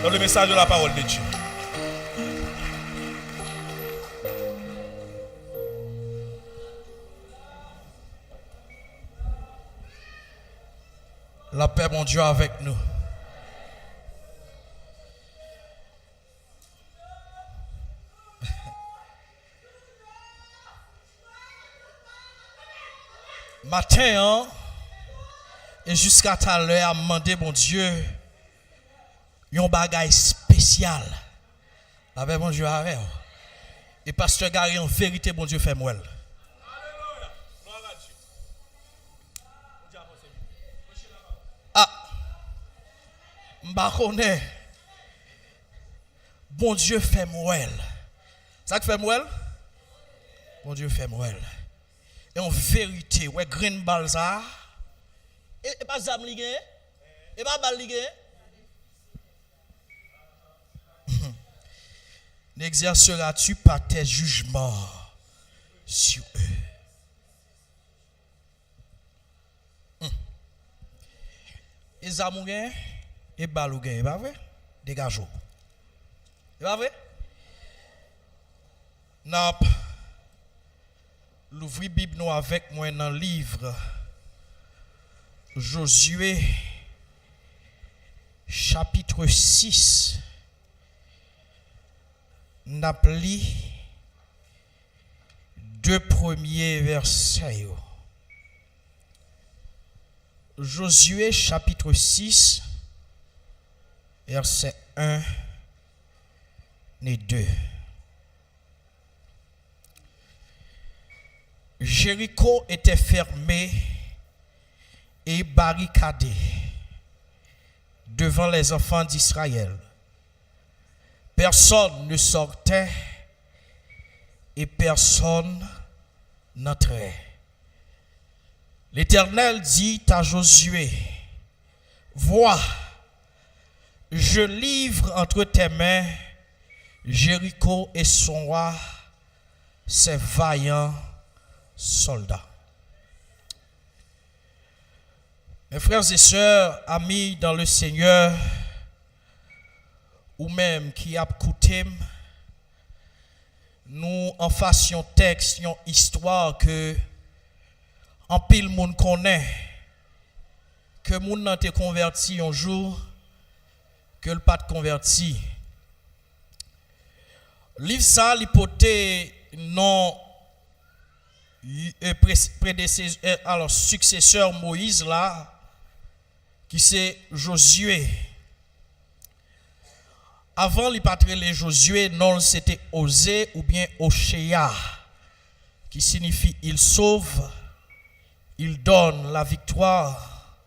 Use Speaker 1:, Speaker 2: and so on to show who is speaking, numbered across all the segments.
Speaker 1: dans le message de la parole de Dieu. La paix, mon Dieu, avec nous. Matin, et jusqu'à tout à l'heure, à demander, mon Dieu, un bagage spécial. La paix, mon Dieu, avec. Et pasteur Gary, en vérité, mon Dieu, fait moi. M'bakone, bon Dieu fait mouel. Ça que fait mouel? Bon Dieu fait mouel. Et en vérité, ouais, green balsa. Et pas zam ligue, et pas bal ligue. N'exerceras-tu pas tes jugements sur eux? Et zamougen? Et balougen, pas vrai? Dégagez. C'est pas vrai? N'a l'ouvrir Bible nous avec moi dans le livre Josué chapitre 6. N'a pli deux premiers versets. Josué chapitre 6 verset 1 et 2. Jéricho était fermé et barricadé devant les enfants d'Israël. Personne ne sortait et personne n'entrait. L'Éternel dit à Josué, vois, je livre entre tes mains Jéricho et son roi, ses vaillants soldats. Mes frères et sœurs, amis dans le Seigneur, ou même qui a écouté, nous en fassions texte, une histoire que en pile monde connaît, que monde n'a été converti un jour, que le pas de converti. Livre ça, l'hypothèse non prédécesseur, alors successeur Moïse là, qui c'est Josué. Avant les patrons Josué, non c'était Osée ou bien Oshéa, qui signifie il sauve, il donne la victoire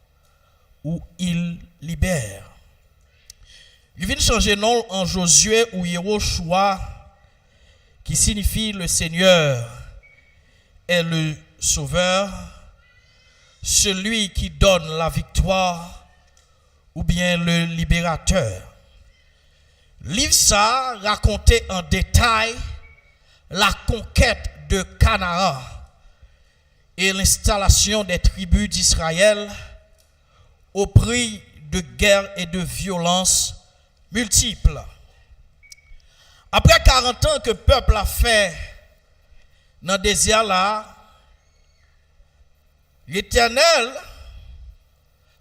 Speaker 1: ou il libère. Il vient changer nom en Josué ou Yehoshua, qui signifie le Seigneur est le Sauveur, celui qui donne la victoire ou bien le libérateur. Livre ça racontait en détail la conquête de Canaan et l'installation des tribus d'Israël au prix de guerre et de violence multiples. Après 40 ans que le peuple a fait dans le désert là, l'Éternel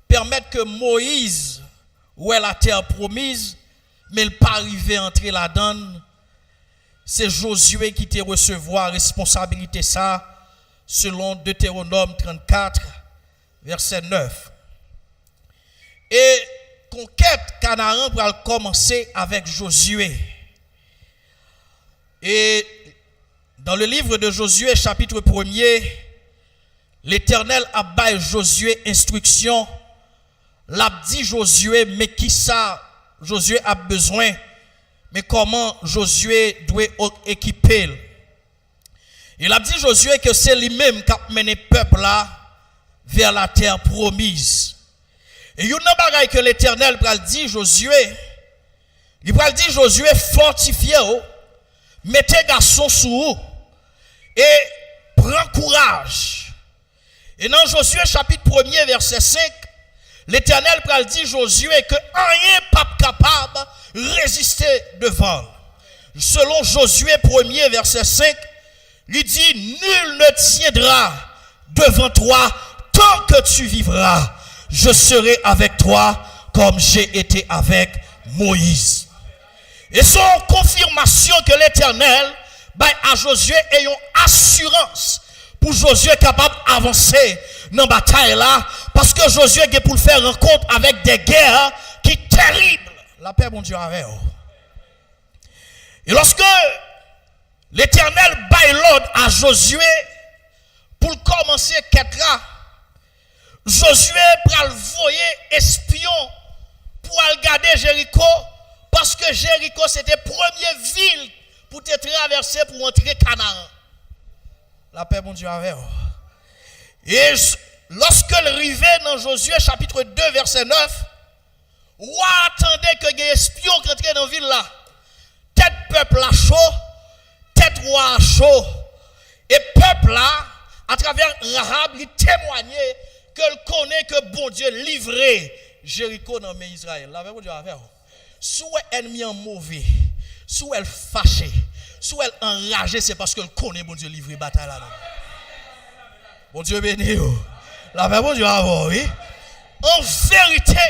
Speaker 1: permet que Moïse ouait la terre promise, mais il n'est pas arrivé à entrer là-dedans. C'est Josué qui te recevoir responsabilité ça, selon Deutéronome 34, verset 9. Et conquête Canaan va commencer avec Josué. Et dans le livre de Josué, chapitre 1er, l'Éternel a baillé Josué instruction. L'a dit Josué, mais qui ça Josué a besoin, mais comment Josué doit équiper. Il a dit Josué que c'est lui-même qui a mené le peuple là vers la terre promise. Et il y a un bagage que l'Éternel va dire Josué, il va dire Josué fortifiez-vous, mettez garçon sous vous et prends courage. Et dans Josué chapitre 1er verset 5, l'Éternel va dire Josué que rien pas capable devant. Selon Josué 1er, verset 5, il dit, nul ne tiendra devant toi tant que tu vivras. Je serai avec toi comme j'ai été avec Moïse. Et son confirmation que l'Éternel, à Josué, ayant assurance pour Josué capable d'avancer dans la bataille là, parce que Josué est pour faire rencontre avec des guerres qui sont terribles. La paix, mon Dieu, avec eux. Et lorsque l'Éternel baille l'ordre à Josué pour commencer quête là, Josué pral voyer espion pour aller garder Jéricho, parce que Jéricho c'était première ville pour te traverser pour entrer Canaan. La paix, mon Dieu, avec eux. Et lorsque le rivé dans Josué chapitre 2 verset 9, roi attendait que des espions qui entraient dans la ville là. Tête peuple là chaud, tête roi chaud. Et peuple là, à travers Rahab, il témoignait qu'elle connaît que bon Dieu livrait Jéricho dans le pays d'Israël. La paix, mon Dieu, avec eux. Soit ennemi en mauvais, soit elle fâchée, soit elle enragée, c'est parce qu'elle connaît bon Dieu livrer bataille là. Bon Dieu béni. La paix, bon Dieu, oui. En vérité,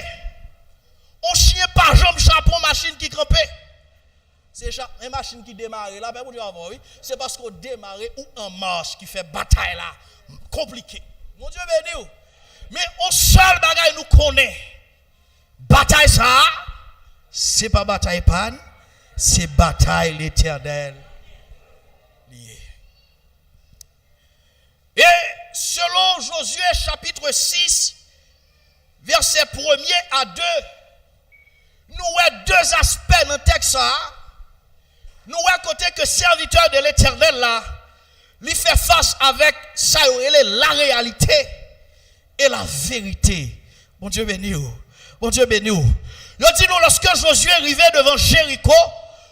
Speaker 1: on chien pas jambe chapeau machine qui campait. C'est une machine qui démarre. La paix, bon Dieu, oui. C'est parce qu'on démarre ou en marche qui fait bataille là. Compliqué. Mon Dieu béni. Mais on seul bagaille nous connaît. Bataille ça, c'est pas bataille panne, c'est bataille l'Éternel. Et selon Josué chapitre 6, verset 1er à 2, nous avons deux aspects dans le texte. Nous avons côté que serviteur de l'Éternel là, lui fait face avec ça, la réalité et la vérité. Bon Dieu béni. Bon Dieu béni. Il dit nous lorsque Josué arrivait devant Jéricho,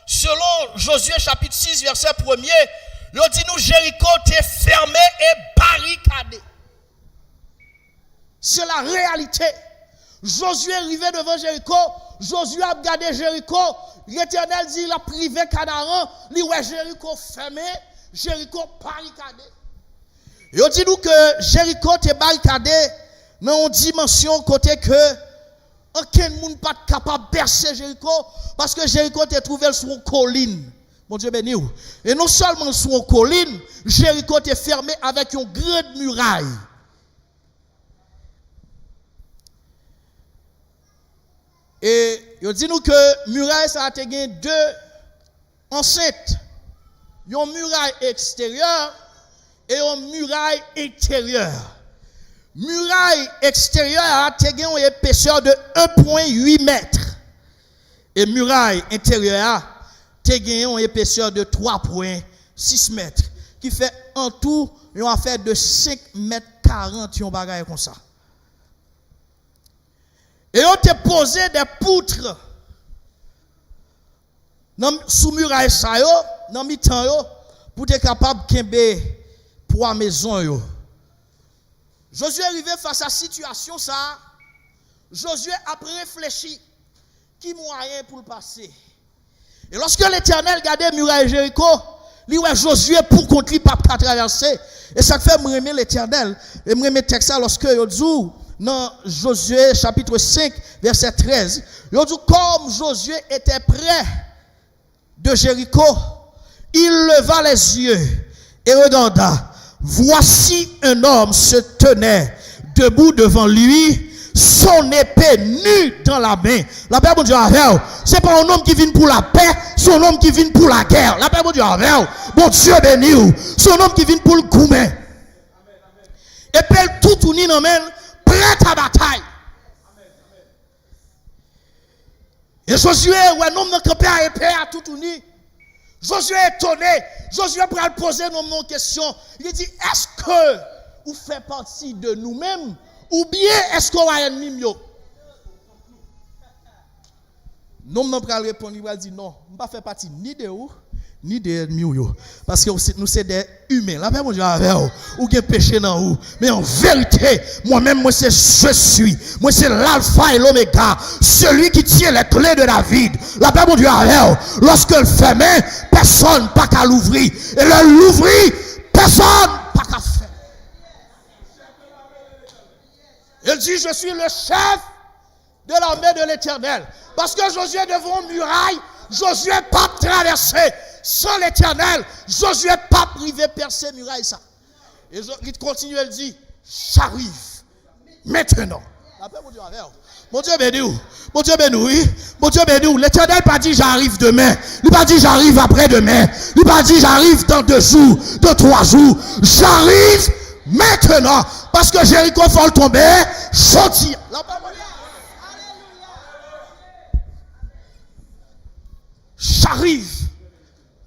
Speaker 1: selon Josué chapitre 6, verset 1er, il dit nous Jéricho était fermé et barricadé. C'est la réalité. Josué arrivait devant Jéricho, Josué a regardé Jéricho, l'Éternel dit il a privé Canaan, il ouais Jéricho fermé, Jéricho barricadé. Il dit nous que Jéricho était barricadé dans une dimension côté que aucun monde pas capable de bercer Jéricho parce que Jéricho était trouvé sur une colline. Mon Dieu béni. Et non seulement sur une colline, Jéricho était fermé avec une grande muraille. Et il dit nous que muraille ça a été deux enceintes. Une muraille extérieure et une muraille intérieure. Muraille extérieure a une épaisseur de 1,8 mètres. Et muraille intérieure a une épaisseur de 3,6 mètres. Qui fait en tout une affaire de 5,40 mètres, un bagage comme ça. Et on te posé des poutres sous muraille ça yo, dans mi-temps yo, pour être capable de kembe pour la maison yo. Josué arrivé face à la situation ça, Josué a réfléchi qui moyen pour le passer. Et lorsque l'Éternel regardait muraille Jéricho, lui ouais Josué pour contre lui pas traverser. Et ça fait me remettre l'Éternel et me remettre texte ça lorsque yo dit dans Josué chapitre 5 verset 13, yo dit comme Josué était près de Jéricho, il leva les yeux et regarda. Voici un homme se tenait debout devant lui, son épée nue dans la main. La paix, mon Dieu, c'est pas un homme qui vient pour la paix, c'est un homme qui vient pour la guerre. La paix, mon Dieu, bon Dieu béni, c'est un homme qui vient pour le goumen. Épée tout uni dans la main, prête à bataille. Et Josué, ouais, un homme qui a épée à tout uni. Josué est étonné. Josué pourra poser une question. Il dit, est-ce que vous faites partie de nous-mêmes ou bien est-ce qu'on a un ennemi? Non, non, pourra répondre. Il va dire non, je ne fais pas partie ni de vous,
Speaker 2: ni des ennemis, parce que nous sommes des humains. La paix, mon Dieu, avec vous, ou bien péché dans vous. Mais en vérité, moi-même, moi, c'est je suis. Moi, c'est l'alpha et l'oméga. Celui qui tient les clés de David. La paix, mon Dieu, avec vous. Lorsque le fermait, personne pas qu'à l'ouvrir. Et le l'ouvrir, personne pas qu'à faire. Il dit, je suis le chef de l'armée de l'Éternel. Parce que Josué devant muraille, Josué pas traversé. Sans l'Éternel, Josué pas privé percer muraille ça. Et il continue, il dit, j'arrive maintenant. Mon Dieu béni, mon Dieu béni, oui. Mon Dieu béni, l'Éternel pas dit j'arrive demain. Il pas dit j'arrive après-demain. Il pas dit j'arrive dans 2 jours, dans 3 jours. J'arrive maintenant. Parce que Jéricho faut le tomber, sortir. J'arrive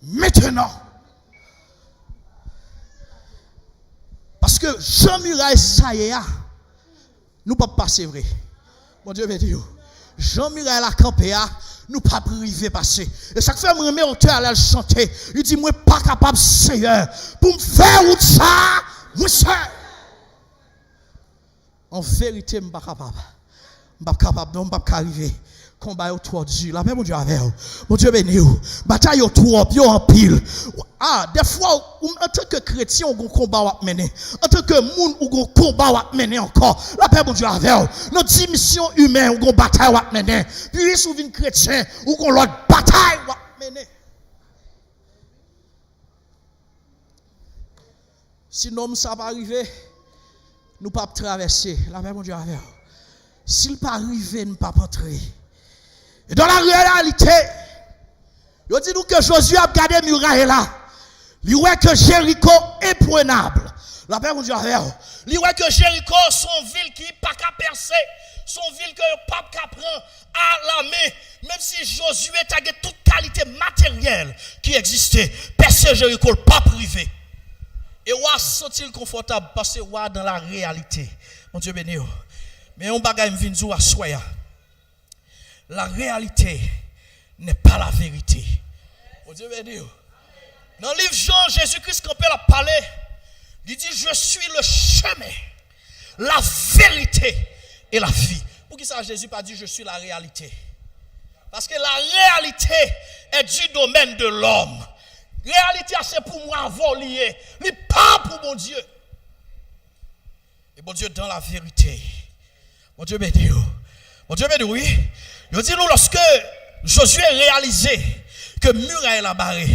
Speaker 2: maintenant. Parce que Jean Muraille, ça y est, nous ne pouvons pas passer vrai. Mon Dieu, Jean Muraille la campé, nous ne pouvons pas priver passer. Et chaque fois que je me mets au cœur à le chanter, il dit, moi pas capable, Seigneur, pour me faire ou ça, moi seul. En vérité, je ne suis pas capable. Je ne suis pas capable, je ne suis pas arriver. Combat autour de Dieu. La paix, mon Dieu, avec vous. Mon Dieu, béni. Bataille autour, bien en pile. Ah, des fois, en tant que chrétien, on a un combat à mener. En tant que monde, on a un combat à mener encore. La paix, mon Dieu, avec vous. Notre dimension humaine, on a une bataille à mener. Puis, si vous êtes chrétien, on a l'autre bataille à mener. Sinon, ça va arriver, nous ne pouvons pas traverser. La paix, mon Dieu, avec vous. S'il pas arriver, nous ne pouvons pas entrer. Et dans la réalité, il dit nous que Josué a gardé muraille là. Il voit que Jéricho est imprenable. La paix, mon Dieu, il voit que Jéricho, son ville qui n'est pas qu'à percer, son ville que le pape qui prend à la main, même si Josué a gagné toute qualité matérielle qui existait, percer Jéricho, le pas privé. Et on sent-il confortable parce que on dans la réalité. Mon Dieu béni. Mais on bagaille me vient dire à soya. La réalité n'est pas la vérité. Mon Dieu béni. Dans le livre Jean, Jésus-Christ quand il a parlé, il dit je suis le chemin, la vérité et la vie. Pour qui ça Jésus pas dit je suis la réalité? Parce que la réalité est du domaine de l'homme. Réalité c'est pour moi avoir lié, mais pas pour mon Dieu. Et mon Dieu dans la vérité. Mon Dieu béni. Mon Dieu béni, oui. Il dit nous lorsque Josué réalisé que muraille la barré,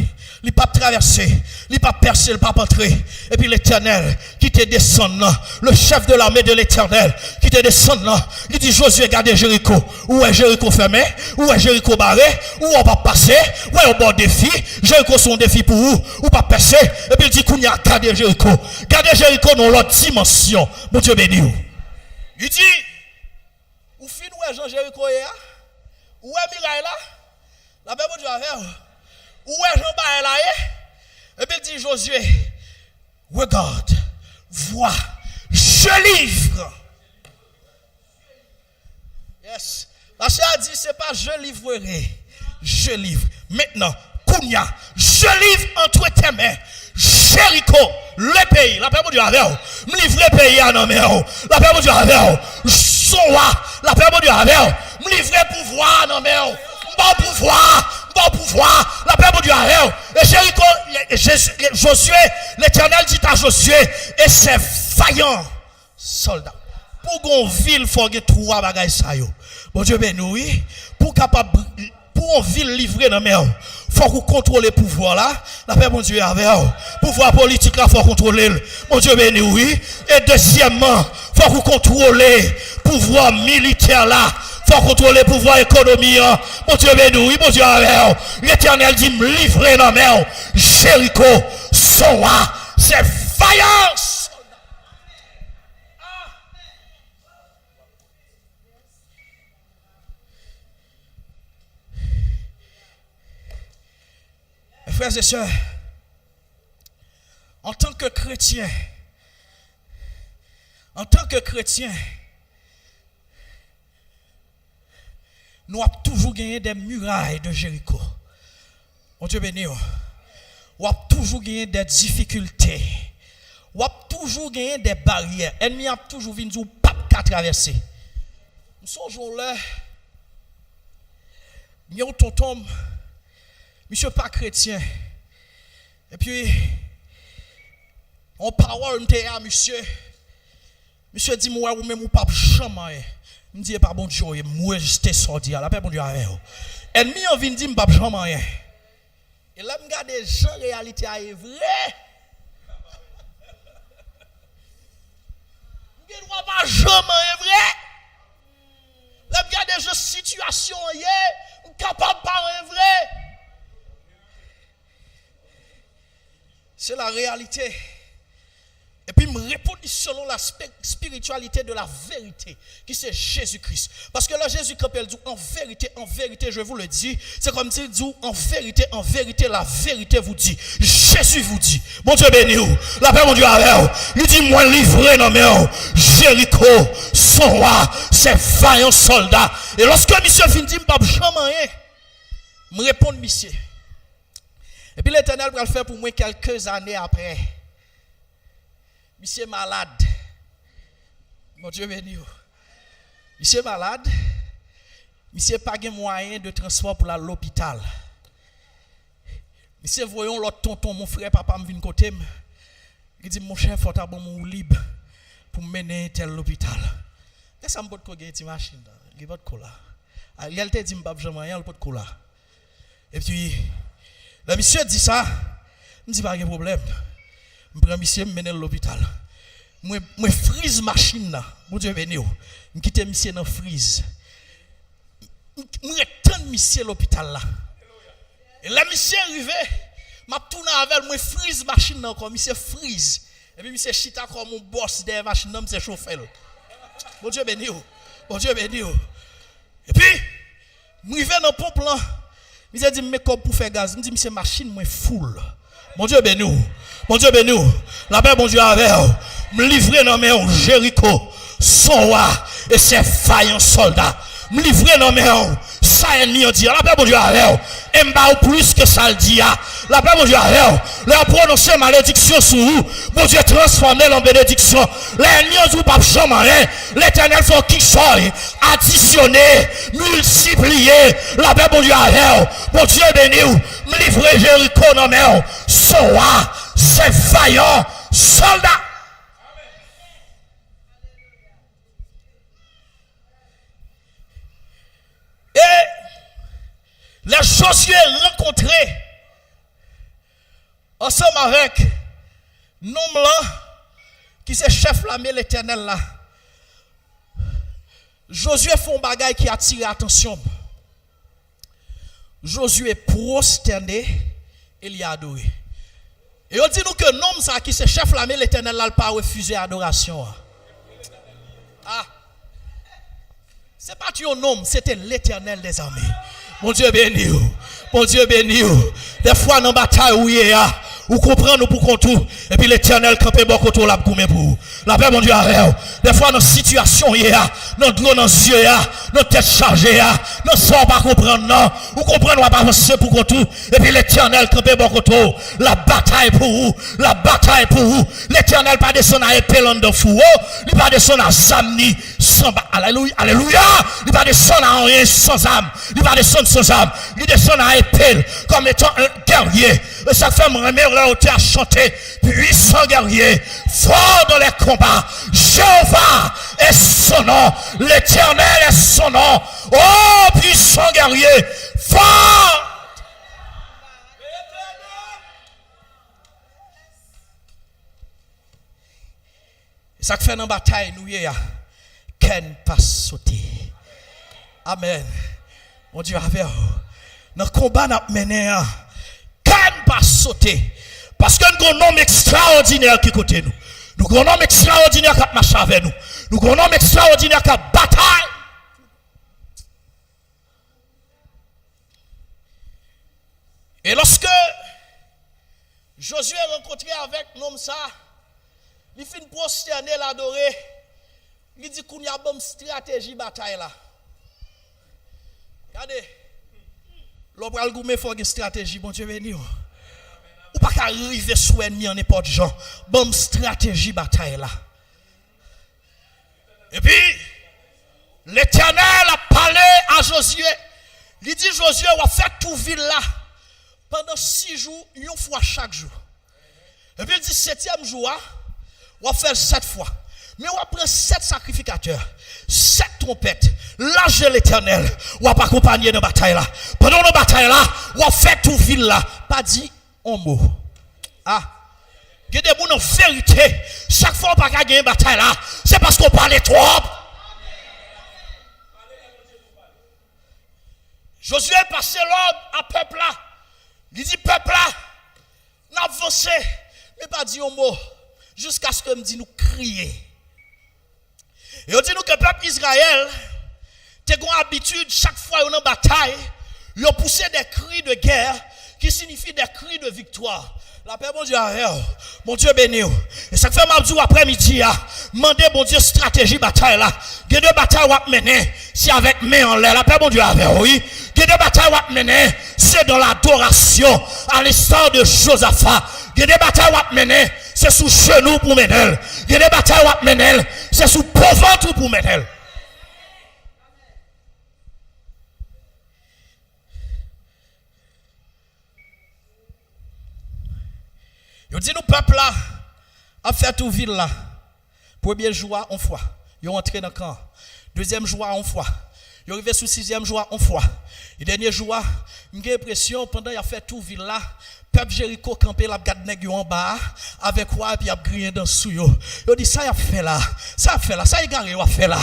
Speaker 2: il pas traversé, il pas percé, il pas entré. Et puis l'Éternel qui te descend là, le chef de l'armée de l'Éternel qui te descend là, il dit Josué gardez Jéricho. Où est Jéricho fermé? Où est Jéricho barré? Où on va passer? Où est au bon défi? Jéricho son défi pour vous, ou pas passer? Et puis il dit qu'on y a gardé Jéricho. Gardez Jéricho dans l'autre dimension. Mon Dieu béni. Il dit où fin où est Jean Jéricho est? Où est Miraille là? La Bible dit où est Jean Baël là? Et puis il dit Josué, regarde, vois, je livre. Yes. La Seigneur a dit, c'est pas je livrerai, je livre. Maintenant, Kounia, je livre entre tes mains. Jéricho, le pays. La paix de Dieu avec vous. Me livrer le pays à nos mains. La paix de Dieu avec vous. Son roi. La paix de Dieu avec vous. Me livrer le pouvoir à nos mains. Bon pouvoir. La paix de Dieu avec vous. Et Jéricho, Josué, l'Éternel dit à Josué, et c'est vaillant soldat. Pour qu'on ville, il faut que trois bagages ça yo. Bon Dieu béni oui. Pour une ville livrée dans mer, faut qu'on contrôle le pouvoir là. La paix mon Dieu avec vous. Pouvoir politique là, faut contrôler. Mon Dieu béni oui. Et deuxièmement, faut qu'on contrôle le pouvoir militaire là. Faut contrôler le pouvoir économique. Mon Dieu béni oui, mon Dieu avec vous. L'Éternel dit me livrer dans mer. Jéricho, son roi, c'est vaillance. Frères et sœurs, en tant que chrétien, nous avons toujours gagné des murailles de Jéricho. Mon Dieu béni.
Speaker 1: ou a toujours gagné des difficultés. Ou a toujours gagné des barrières. Ennemi a toujours vu nous pas qu'à traverser. Nous sommes là. Nous tonton, monsieur pas chrétien. Et puis, on parole à monsieur. Monsieur dit moi ou même ou pas jamais. Me dit pas bon Dieu, moi j'étais sorti la paix bon Dieu avec vous. Ennemi on vient dire pas jamais rien. Et là me regarde gens réalité est vrai. Il doit pas jamais vrai. Là me regarde gens situation est capable pas vrai. C'est la réalité. Et puis me répondre selon la spiritualité de la vérité, qui c'est Jésus-Christ. Parce que là, Jésus, quand il dit en vérité, je vous le dis, c'est comme s'il dit en vérité, la vérité vous dit. Jésus vous dit. Bon Dieu béni vous. La paix, mon Dieu, avec vous. Il dit, moi livré dans mes mains, Jéricho, son roi, ses vaillants soldats. Et lorsque monsieur fin dit, pas jamais rien, me répondre, monsieur. Et puis l'Éternel va le faire pour moi quelques années après. Monsieur malade. Mon Dieu béni. Monsieur malade. Monsieur pas de moyen de transport pour aller à l'hôpital. Monsieur voyons l'autre tonton, mon frère, papa me vient côté. Il dit mon cher, faut avoir mon libre pour mener tel l'hôpital. Qu'est-ce que ça me peut gagner une machine là? Il pas de cola. En réalité, dit m'pas jamais rien, il pas de cola. Et puis le monsieur dit ça, me dit pas de problème. Je prends monsieur, je mène à l'hôpital. Je frise machine là. Mon Dieu béni. Je quitte monsieur dans frise. Je retourne monsieur à l'hôpital là. Et là monsieur arrivé, m'a tourné avec moi frise machine là comme monsieur frise. Et puis monsieur chita comme mon boss derrière machine là, monsieur chauffeur. Mon Dieu béni. Mon Dieu béni. Et puis je arrivé dans pompe là. Monsieur dit mais comme pour faire gaz, me dit monsieur machine moi full. Mon Dieu béni. Mon Dieu béni. La paix, mon Dieu, avec me livrer dans mes mains Jéricho, son roi et ses vaillants soldats. Me livrer dans mes mains, ça ennemi dit. La paix, mon Dieu, avec et m'ba plus que ça le dit. La paix, mon Dieu, avec leur prononcer malédiction sur vous. Mon Dieu, transformer en bénédiction. L'ennemi dit pas jamais rien. L'Éternel faut qu'il soit additionné, multiplié. La paix, mon Dieu, avec mon Dieu, béni. Me livrer Jéricho dans mes mains, son roi. Ces vaillants soldats. Et les Josué rencontrés ensemble avec nom blanc qui c'est chef l'armée l'Éternel là. Josué font bagaille qui attire l'attention. Josué prosterné et il a adoré. Et on dit nous que nom ça qui c'est chef l'armée l'Éternel là pas refuser adoration. Ah. C'est pas ton nom, c'était l'Éternel des armées. Mon Dieu béni. Mon Dieu béni. Des fois dans bataille où il y a ou comprendre pour qu'on tout et puis l'Éternel campé bon côté là pour pour la paix mon Dieu avec des fois dans situation il y a dans de l'eau dans yeux dans tête chargée dans sans pas comprendre non ou comprendre on pas avancer pour qu'on tout et puis l'Éternel campé bon côté la bataille pour vous la bataille pour vous l'Éternel pas descendre à épée dans fou il pas descendre à samedi sans alléluia alléluia il pas descendre à rien sans âme il pas descendre sans âme il descend à épée comme étant un guerrier et ça fait me remettre là où tu as chanté puissant guerrier fort dans les combats Jéhovah est son nom l'Éternel est son nom oh puissant guerrier fort et ça fait dans bataille nous y a qu'un pas sauter amen mon Dieu avec dans le combat n'a mené pas sauter parce que nous avons un homme extraordinaire qui côté nous. Nous avons un homme extraordinaire qui marche avec nous. Nous avons un homme extraordinaire qui bataille. Et lorsque Josué est rencontré avec l'homme ça, il finit prosterner l'adorer. Il dit qu'il y a une bonne stratégie bataille là. Regardez. L'on va le goumer faut une stratégie, bon Dieu béni. ou pas arriver sous ennemi en n'importe genre. Bonne stratégie bataille là. Et puis, l'Éternel a parlé à Josué. Il dit Josué, on va faire tout ville là pendant 6 jours, une fois chaque jour. Et puis il dit 7e jour, on va faire 7 fois. Mais on va prendre 7 sacrificateurs, 7 trompettes. Lâchez l'Éternel, on va accompagner dans la bataille là. Pendant la bataille là, on va faire tout ville là. Pas dit un mot. Ah, il y a des gens en vérité. Chaque fois qu'on va gagner une bataille là, c'est parce qu'on parlait trop. Josué passé l'ordre à peuple là. Il dit peuple là, n'avancez, mais pas dit un mot. Jusqu'à ce que me dit nous crier. Et on dit nous que le peuple Israël, t'es une habitude, chaque fois qu'on est en bataille, ils ont poussé des cris de guerre qui signifient des cris de victoire. La paix, bon Dieu, mon Dieu béni. Et ça fait m'a dit après-midi, mandez bon Dieu stratégie bataille là. Il y a 2 batailles à mener, c'est avec main en l'air. La paix, bon Dieu, oui. Il y a 2 batailles à mener, c'est dans l'adoration, à l'instar de Josaphat. Il y a 2 batailles à mener, c'est sous genou pour mener. Il y a 2 batailles à mener, c'est sous ventre pour mener. Yo dit nous peuple là a fait tout ville là. Premier jour on fois, yo entré dans le camp. Deuxième jour on fois. Yo arrivé sous 6e jour on fois. Et dernier jour, j'ai l'impression pendant il a fait tout ville là, peuple Jéricho campé la garde nèg en bas avec quoi puis il a grillé dans sou yo. Yo dit ça y a fait là. Ça a fait là, ça y garé a fait là.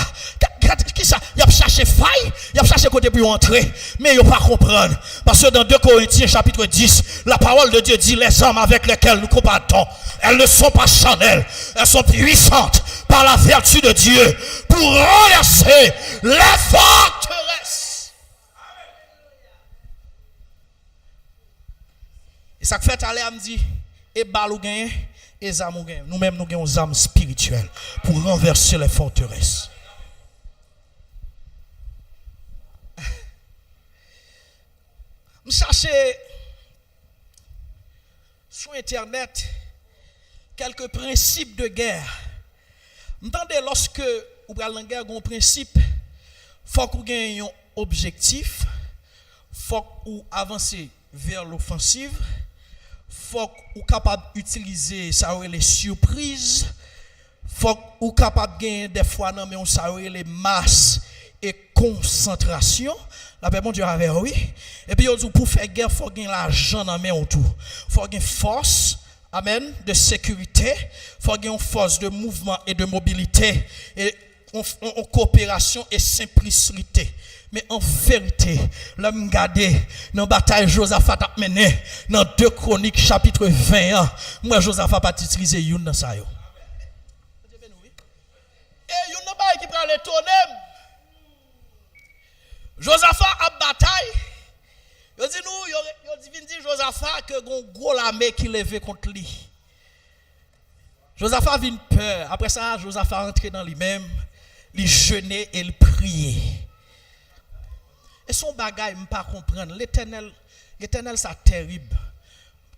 Speaker 1: Qui ça? Il a cherché faille, il a cherché côté pour entrer, mais il pas comprendre parce que dans 2 Corinthiens chapitre 10, la parole de Dieu dit les armes avec lesquelles nous combattons, elles ne sont pas charnelles, elles sont puissantes par la vertu de Dieu pour renverser les forteresses. Et ça fait aller à me dire et balou gagne et zam gagne. Nous-mêmes nous gagnons des armes spirituelles pour renverser les forteresses. Je cherche sur internet quelques principes de guerre. M'entendez lorsque vous prenez la guerre, un principe, faut que vous ayez un objectif, faut que vous avancez vers l'offensive, faut que vous soyez capable d'utiliser ça les surprises, faut que vous soyez capable de gagner des fois non mais on ça les masses et concentration. La paix, mon Dieu, avec oui. Et puis, pour faire guerre, il faut gagner l'argent dans main autour. Il faut gagner force, amen, de sécurité. Il faut gagner force de mouvement et de mobilité. Et en coopération et simplicité. Mais en vérité, l'homme gardé dans la bataille Josaphat a mené dans 2 Chroniques chapitre 21. Moi, Josaphat pas utilisé une dans ça. Et une n'a pas qui prend les tonnes. Josaphat a bataille. Yo dit nous, yo dit Josaphat que gon gros l'armée qui levé contre lui. Josaphat vient peur. Après ça, Josaphat rentré dans lui-même, il jeûnait et il priait. Et son bagage, je pas comprendre. L'Éternel ça terrible.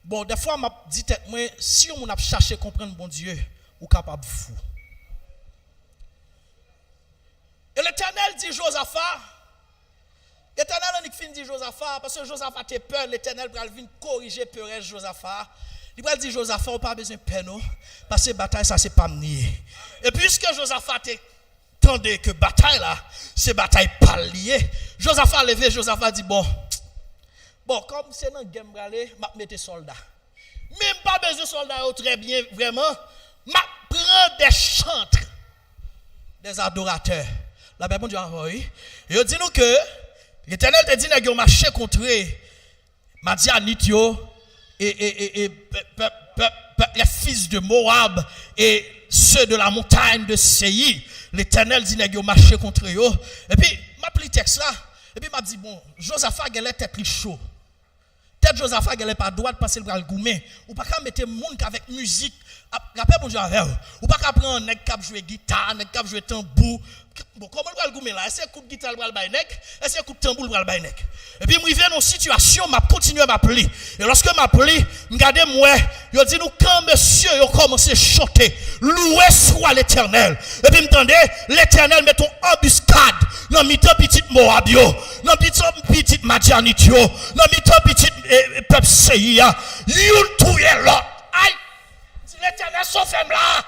Speaker 1: Bon, des fois m'a dit moi si on a cherché comprendre bon Dieu, ou capable fou. Et l'Éternel dit Josaphat. L'Éternel a dit Josaphat, parce que Josaphat a peur, l'Éternel va venir corriger peur de Josaphat. Il va dire Josaphat, on n'a pas besoin de peine, parce que bataille, ça, c'est pas nier. Et puisque Josaphat tendait que bataille là, c'est bataille pas liée, Josaphat levé, Josaphat dit bon, comme c'est dans le game, je vais mettre soldats. Même pas besoin de soldats très bien, vraiment, je prends des chantres, des adorateurs. La Bible dit, oui. Et il dit nous que, l'Éternel te dit que marché contre Madianite et les fils de Moab et ceux de la montagne de Seir. L'Éternel dit que marché contre eux. Et puis m'a pris texte là et puis m'a dit bon, Josaphat a la tête chaud. tête Josaphat elle est pas droite parce qu'il va le goumer. Ou pas qu'à mettre monde avec musique. Rappelez bon Dieu avec. Ou pas qu'à prendre nèg qui jouer guitare, nèg qui jouer tambour. Bon, comment le goumer là? Est-ce que coup de guitare le bail nèg? Est-ce que coup de tambour le bail nèg? Et puis m'rivé dans situation, m'a continuer à m'appeler. Et lorsque m'appeler, m'gardez moi, yo dit nous quand monsieur yo commencé à chanter, louer soit l'Éternel. Et puis m'entendez, l'Éternel met ton embuscade dans mi-temps petit Moabio, dans mi-temps petit Madianitio, dans mi-temps petit peuple Seia, yon touye l'autre. Aïe! L'Éternel sauve là.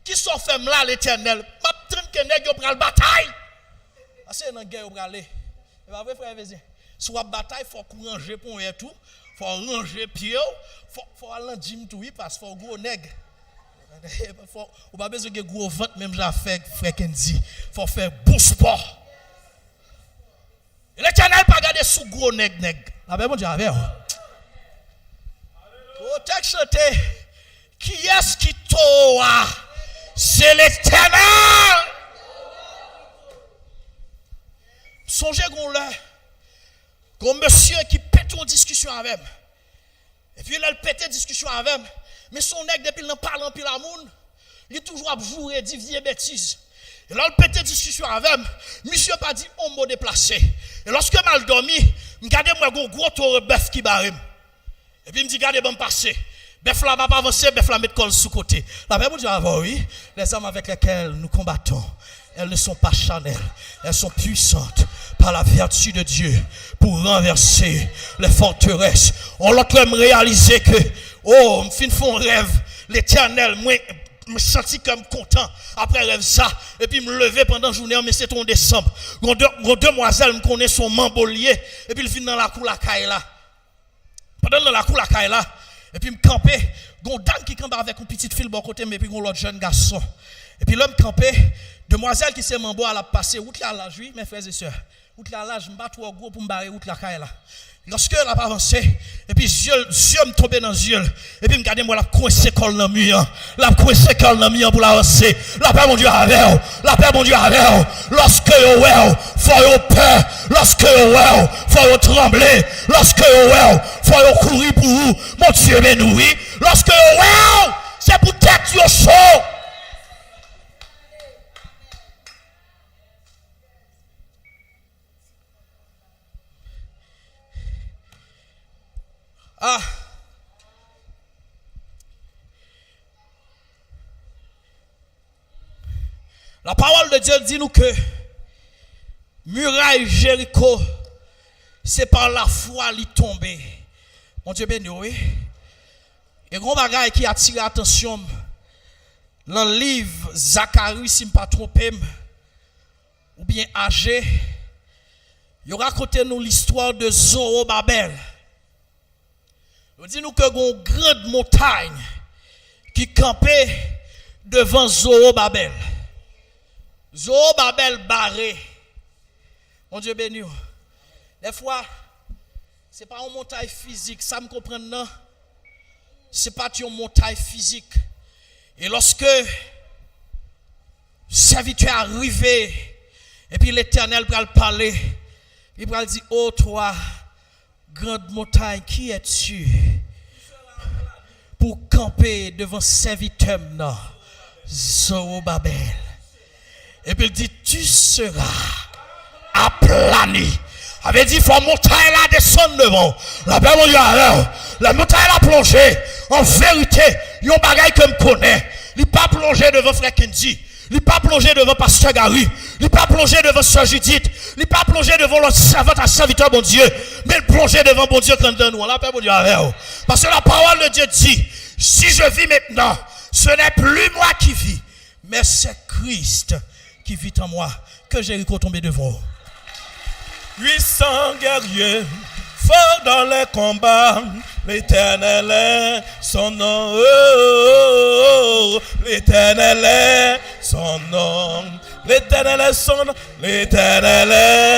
Speaker 1: Qui sont femmes là l'Éternel? M'a traîne que nèg yo pral bataille. Assez dans guerre yo pral aller. Et pas vrai frère Vézin. Soit bataille faut ranger pour et tout, faut ranger pied, faut aller gym tout parce faut gros nèg. Faut ou pas besoin de gros ventre même j'ai fait frère Kenzi. Faut faire bon sport. L'Éternel pas garder sous gros nèg. La Bible dit avec. Au texte chanté qui est-ce qui toa? C'est l'Éternel. Songez qu'on l'a. Comme monsieur qui pète une discussion avec. Et puis là, il pète une discussion avec. Mais son nègre, depuis qu'il n'en parle en pile à moun, il est toujours à jouer, dit vieille bêtise. Et là, il pète une discussion avec. Monsieur pas dit un mot déplacé. Et lorsque mal dormi, regardez-moi un gros taureau bœuf qui barre. Et puis il me dit, regardez, bon passer. Bœuf là va pas avancer, bœuf là met col sous côté. La Bible dit, oui, les hommes avec lesquels nous combattons, elles ne sont pas charnelles, elles sont puissantes par la vertu de Dieu pour renverser les forteresses. On l'a quand même réalisé que, oh, me font rêve, l'Éternel, moi, me senti comme content après rêve ça, et puis me lever pendant la journée, mais c'est en décembre. Gon demoiselle me connaît son mambolier, et puis il vient dans la cour la caille là. Pendant dans la cour la caille là, et puis me camper, gon dame qui campe avec une petite fille bon côté, mais puis gon l'autre jeune garçon. Et puis l'homme campé, demoiselle qui s'est mambo à la passer route là l'âge, oui, mes frères et sœurs. Route là l'âge, me bat trop gros pour me barrer route la caille là. Lorsque elle a avancé, et puis yeux me tombé dans les yeux, et puis me garder moi la coincé col dans mur, la coincé col dans mur pour l'avancer. La paix mon Dieu avec, la paix mon Dieu avec. Lorsque yo well, faut yo peur, lorsque yo well, faut yo trembler, lorsque yo well, faut yo courir pour vous. Mon Dieu m'énoui, lorsque yo well, c'est pour tête yo chaud. Ah. La parole de Dieu dit nous que muraille Jéricho, c'est par la foi qu'il tombé. Mon Dieu béni, oui. Et gros bagaille qui attire l'attention dans le livre Zacharie, si je ne me pas trompé, ou bien Agé, il raconte nous l'histoire de Zorobabel. Il dit nous que une grande montagne qui campait devant Zorobabel. Zorobabel barré. Mon Dieu béni. Des fois, ce n'est pas une montagne physique, ça me comprend non? Ce n'est pas une montagne physique. Et lorsque le serviteur est arrivé, et puis l'Éternel va parler, il va dire, oh toi, grande montagne, qui es-tu pour camper devant serviteur Zorobabel? Et puis il dit, tu seras aplani. Avait dit, il faut montagne là descendre devant. La paix mon Dieu, la montagne là plongée. En vérité, il y a un bagage que je connais. Il n'est pas plongé devant Frère Kendi. Il n'est pas plongé devant Pasteur Gary. Il n'est pas plongé devant Sœur Judith. Il n'est pas plongé devant l'autre servante à serviteur, bon Dieu. Mais il plongé devant bon Dieu quand nous. La paix mon Dieu, parce que la parole de Dieu dit, si je vis maintenant, ce n'est plus moi qui vis, mais c'est Christ qui vit en moi. Que Jéricho tombe devant.
Speaker 3: 800 guerriers, forts dans les combats, l'Éternel est son nom. L'Éternel est son nom. L'Éternel est son nom. L'Éternel est